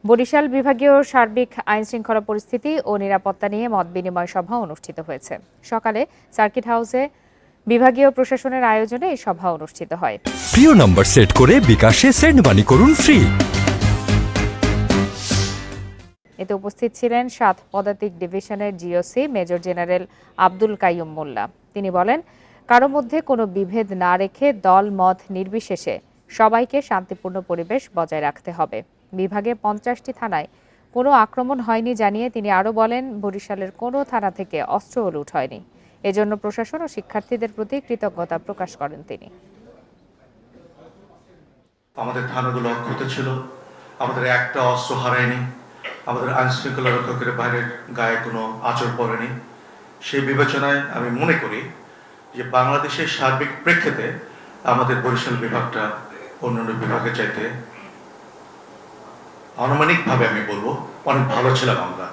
বরিশাল বিভাগীয় সার্বিক আইনশৃঙ্খলা পরিস্থিতি ও নিরাপত্তা নিয়ে মতবিনিময় সভা অনুষ্ঠিত হয়েছে। সকালে সার্কিট হাউসে বিভাগীয় প্রশাসনের আয়োজনে এই সভা অনুষ্ঠিত হয়। প্রিয় নম্বর সেট করে বিকাশে সেন্ড মানি করুন ফ্রি। এতে উপস্থিত ছিলেন ৭ পদাতিক ডিভিশনের GOC major general Abdul Kaiyum Molla. তিনি বলেন, কারো মধ্যে কোনো বিভেদ না রেখে দল মত নির্বিশেষে সবাইকে শান্তিপূর্ণ পরিবেশ বজায় রাখতে হবে। বিভাগে ৫০টি থানায় কোনো আক্রমণ হয়নি জানিয়ে তিনি আরও বলেন, বরিশালের কোনো থানা থেকে অস্ত্র লুট হয়নি। এজন্য প্রশাসন ও শিক্ষার্থীদের প্রতি কৃতজ্ঞতা প্রকাশ করেন তিনি। আমাদের থানাগুলো অক্ষত ছিল, আমাদের একটা অস্ত্র হারায়নি, আমাদের আইনশৃঙ্খলা রক্ষকের বাইরের গায়ে কোনো আঁচড় পড়েনি। সেই বিবেচনায় আমি মনে করি যে বাংলাদেশের সার্বিক প্রেক্ষিতে আমাদের বরিশাল বিভাগটা অন্যান্য বিভাগের চাইতে আনুমানিকভাবে আমি বলবো অনেক ভালো ছিলাম আমরা।